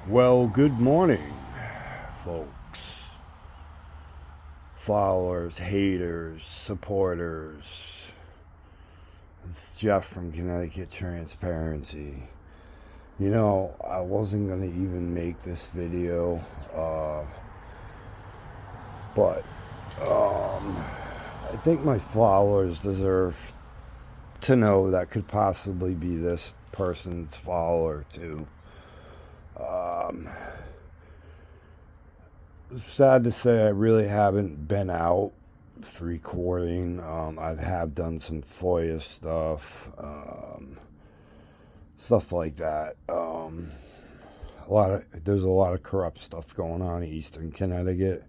Well, good morning, folks. Followers, haters, supporters. It's Jeff from Connecticut Transparency. I wasn't going to even make this video, but I think my followers deserve to know that could possibly be this person's follower, too. Sad to say, I really haven't been out for recording. I have done some FOIA stuff, stuff like that. There's a lot of corrupt stuff going on in Eastern Connecticut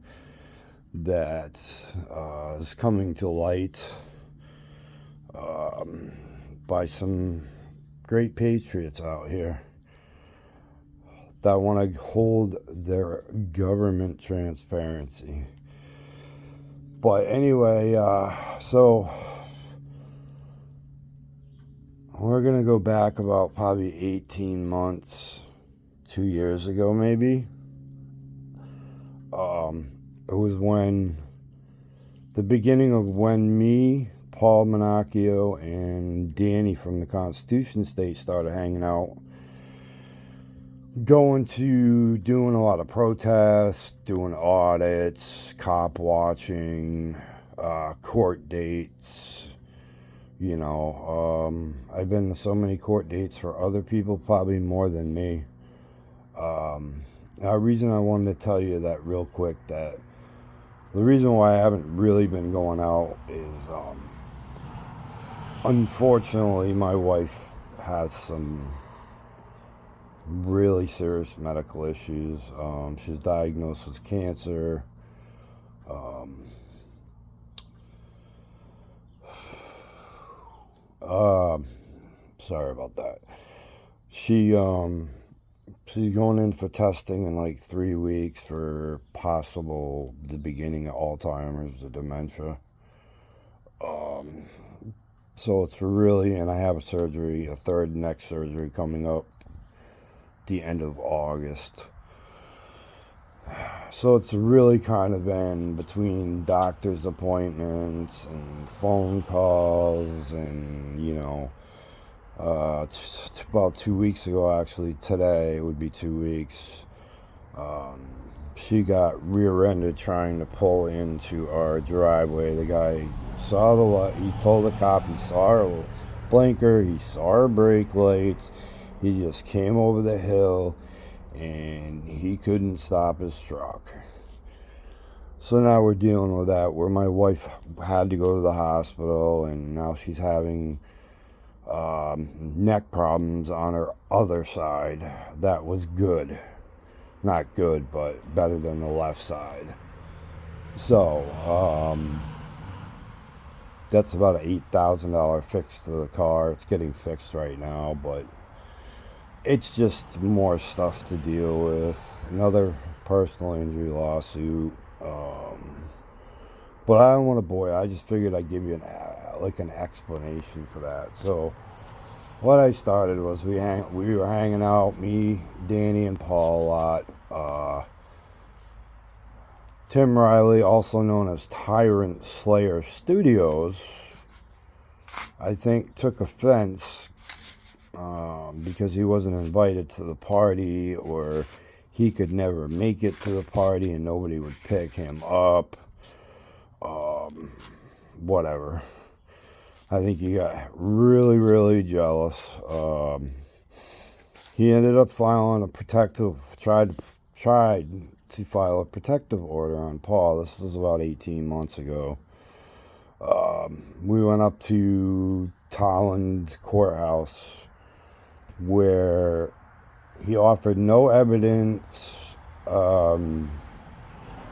that is coming to light by some great patriots out here that want to hold their government transparency. But anyway, so we're going to go back about probably 18 months, 2 years ago maybe. It was when, the beginning of when me, Paul Menacchio, and Danny from the Constitution State started hanging out, doing a lot of protests, doing audits, cop watching, court dates. I've been to so many court dates for other people, probably more than me. The reason I wanted to tell you that real quick, that the reason why I haven't really been going out is, unfortunately, my wife has some really serious medical issues. She's diagnosed with cancer. Sorry about that. She's going in for testing in like 3 weeks for the beginning of Alzheimer's or dementia. So it's really, and I have a third neck surgery coming up the end of August. So it's really kind of been between doctor's appointments and phone calls and, about 2 weeks ago, actually, today it would be 2 weeks, she got rear-ended trying to pull into our driveway. The guy saw the light, he told the cop he saw her blinker, he saw her brake lights, he just came over the hill and he couldn't stop his truck. So now we're dealing with that, where my wife had to go to the hospital, and now she's having neck problems on her other side. That was good. Not good, but better than the left side. So, that's about an $8,000 fix to the car. It's getting fixed right now, but it's just more stuff to deal with. Another personal injury lawsuit. But I don't want to bore you. I just figured I'd give you an explanation for that. So what I started was we were hanging out, me, Danny, and Paul a lot. Tim Reilly, also known as Tyrant Slayer Studios, I think took offense because he wasn't invited to the party, or he could never make it to the party and nobody would pick him up. Whatever. I think he got really, really jealous. He ended up tried to file a protective order on Paul. This was about 18 months ago. We went up to Tolland Courthouse, where he offered no evidence.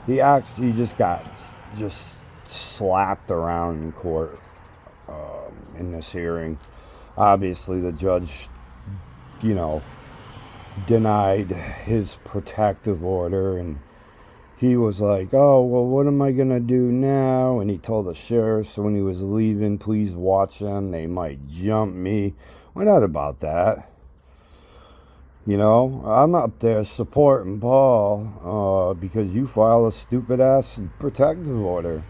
He actually just got slapped around in court in this hearing. Obviously, the judge, denied his protective order, and he was like, oh, well, what am I going to do now? And he told the sheriff, so when he was leaving, please watch them. They might jump me. We're not about that. You know, I'm up there supporting Paul because you filed a stupid ass protective order.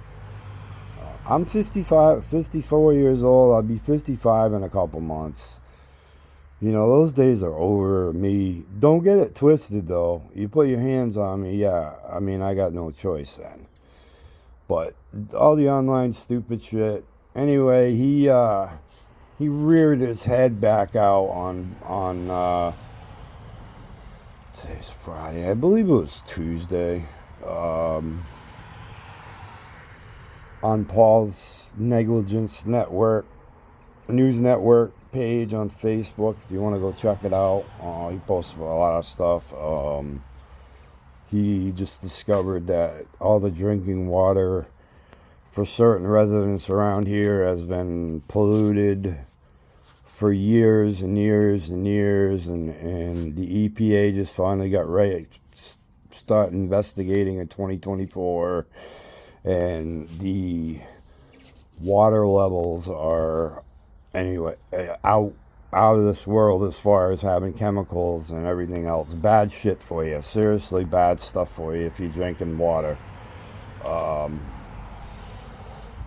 I'm 55, 54 years old. I'll be 55 in a couple months. You know, those days are over me. Don't get it twisted, though. You put your hands on me, yeah. I mean, I got no choice then. But all the online stupid shit. Anyway, he reared his head back out on today's Friday. I believe it was Tuesday. On Paul's Negligence Network news network page on Facebook. If you want to go check it out, he posts a lot of stuff. He just discovered that all the drinking water for certain residents around here has been polluted for years and years and years, and the EPA just finally got right start investigating in 2024, and the water levels are anyway out of this world as far as having chemicals and everything else. Bad shit for you. Seriously bad stuff for you if you're drinking water.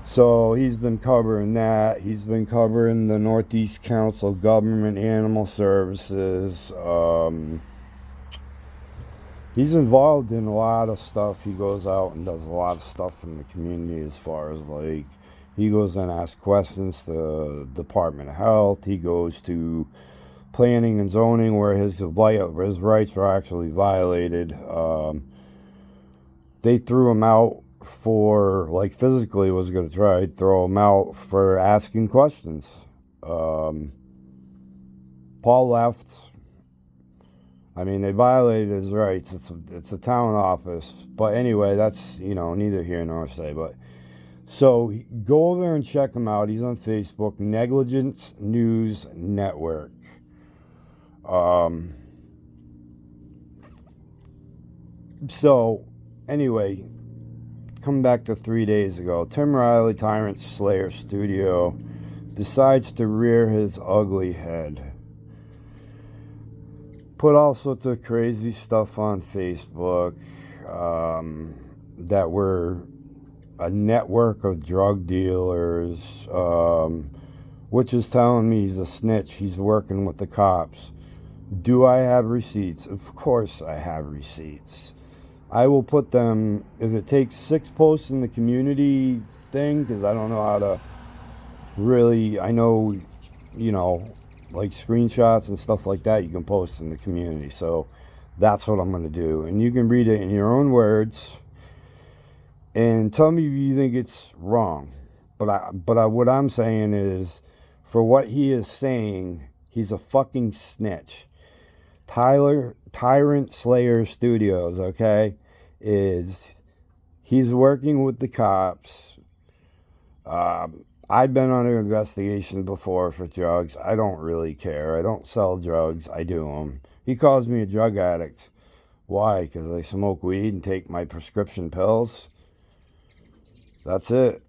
So he's been covering that. He's been covering the Northeast Council Government Animal Services. He's involved in a lot of stuff. He goes out and does a lot of stuff in the community as far as like, he goes and asks questions to the Department of Health. He goes to planning and zoning where his rights were actually violated. They threw him out for, like, physically was going to try to throw him out for asking questions. Paul left. I mean, they violated his rights. It's a town office. But anyway, that's, you know, neither here nor there. But so go over there and check him out. He's on Facebook, Negligence News Network. So anyway, come back to 3 days ago. Tim Reilly, Tyrant Slayer Studio, decides to rear his ugly head. Put all sorts of crazy stuff on Facebook that were a network of drug dealers, which is telling me he's a snitch. He's working with the cops. Do I have receipts? Of course I have receipts. I will put them, if it takes 6 posts in the community thing, because I don't know how to really, I know, you know, like screenshots and stuff like that you can post in the community. So that's what I'm going to do. And you can read it in your own words and tell me if you think it's wrong. But what I'm saying is, for what he is saying, he's a fucking snitch. Tyrant Slayer Studios, okay, he's working with the cops. I've been under investigation before for drugs. I don't really care. I don't sell drugs. I do them. He calls me a drug addict. Why? Because I smoke weed and take my prescription pills. That's it.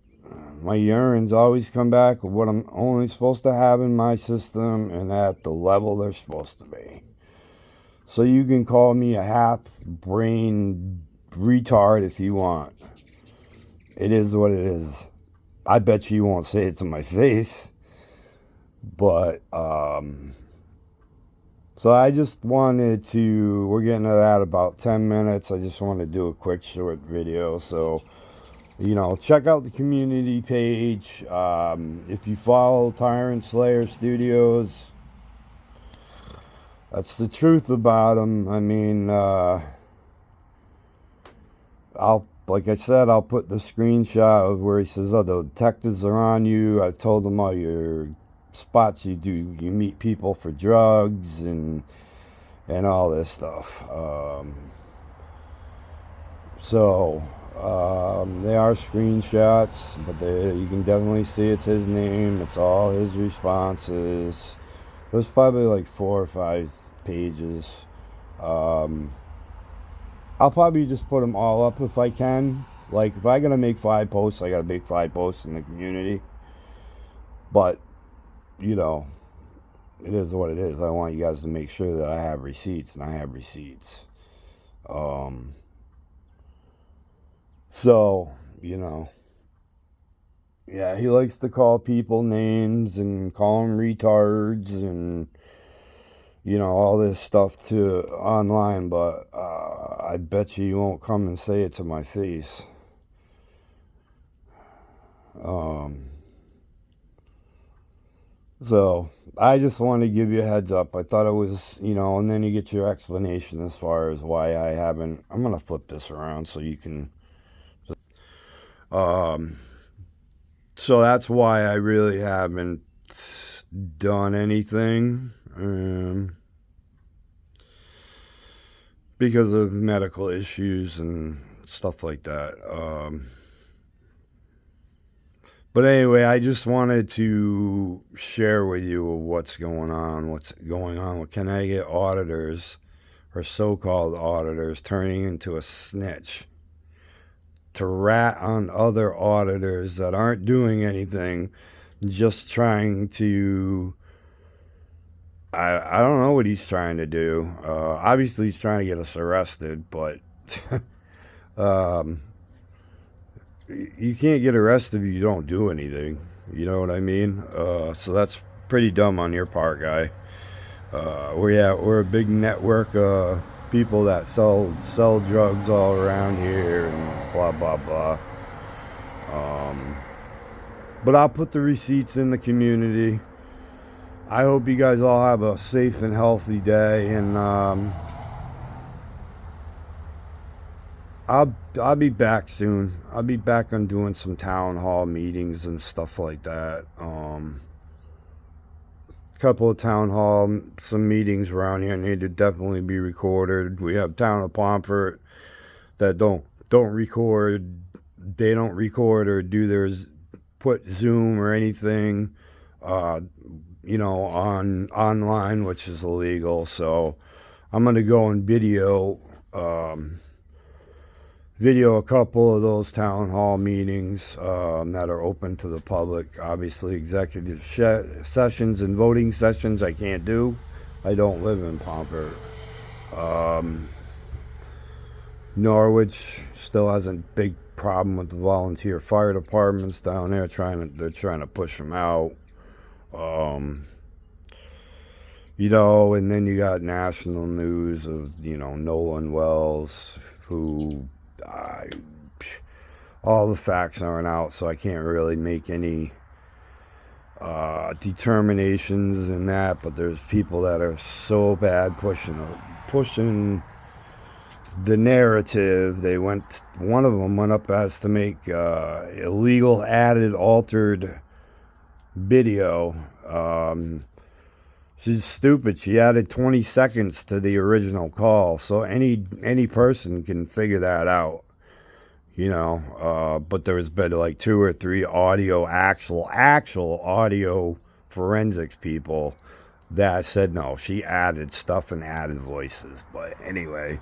My urines always come back with what I'm only supposed to have in my system and at the level they're supposed to be. So you can call me a half-brain retard if you want. It is what it is. I bet you won't say it to my face. But, so I just wanted to, we're getting to that about 10 minutes. I just want to do a quick short video. So, you know, check out the community page. If you follow Tyrant Slayer Studios, that's the truth about him. I mean, like I said, I'll put the screenshot of where he says, oh, the detectives are on you. I've told them all your spots you meet people for drugs and all this stuff. They are screenshots, but you can definitely see it's his name. It's all his responses. There's probably like 4 or 5 pages. I'll probably just put them all up if I can. Like, if I gotta make 5 posts, I gotta make 5 posts in the community. But, you know, it is what it is. I want you guys to make sure that I have receipts, and I have receipts. So, yeah, he likes to call people names and call them retards and, all this stuff to online, but I bet you won't come and say it to my face. So I just wanted to give you a heads up. I thought it was, and then you get your explanation as far as why I haven't. I'm going to flip this around so you can. So that's why I really haven't done anything. Because of medical issues and stuff like that. But anyway, I just wanted to share with you what's going on with Connecticut auditors, or so-called auditors, turning into a snitch to rat on other auditors that aren't doing anything, just trying to... I don't know what he's trying to do. Obviously, he's trying to get us arrested, but... you can't get arrested if you don't do anything. You know what I mean? So that's pretty dumb on your part, guy. We're a big network of people that sell drugs all around here and blah blah blah. But I'll put the receipts in the community. I hope you guys all have a safe and healthy day, and I'll be back soon. I'll be back on doing some town hall meetings and stuff like that. Couple of town hall, some meetings around here need to definitely be recorded. We have Town of Pomfret that don't record. They don't record or do theirs, put Zoom or anything, on online, which is illegal. So I'm gonna go and video a couple of those town hall meetings that are open to the public. Obviously, executive sessions and voting sessions I can't do. I don't live in Pomfret. Norwich still has a big problem with the volunteer fire departments down there. They're trying to push them out. And then you got national news of Nolan Wells, who... all the facts aren't out, so I can't really make any determinations in that. But there's people that are so bad pushing the narrative. One of them went up as to make illegal altered video. She's stupid. She added 20 seconds to the original call, so any person can figure that out, But there's been like 2 or 3 actual audio forensics people that said no, she added stuff and added voices. But anyway,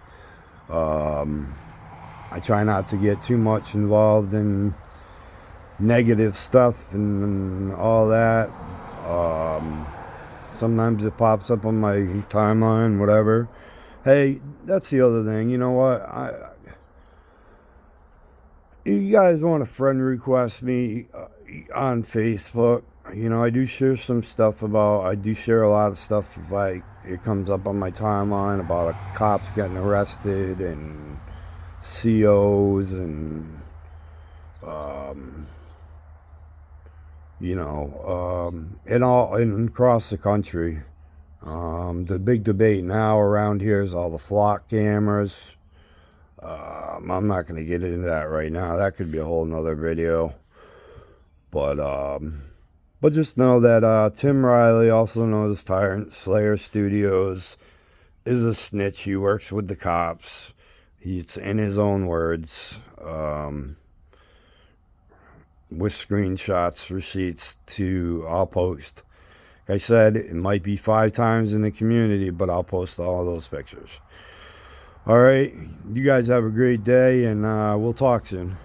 I try not to get too much involved in negative stuff and all that. Sometimes it pops up on my timeline, whatever. Hey, that's the other thing. You know what? You guys want to friend request me on Facebook? I do share some stuff I do share a lot of stuff if it comes up on my timeline about cops getting arrested and COs and and across the country. The big debate now around here is all the flock cameras. I'm not going to get into that right now. That could be a whole nother video. But just know that Tim Reilly, also known as Tyrant Slayer Studios, is a snitch. He works with the cops. It's in his own words. With screenshots, receipts I'll post. Like I said, it might be 5 times in the community, but I'll post all those pictures. All right, you guys have a great day, and we'll talk soon.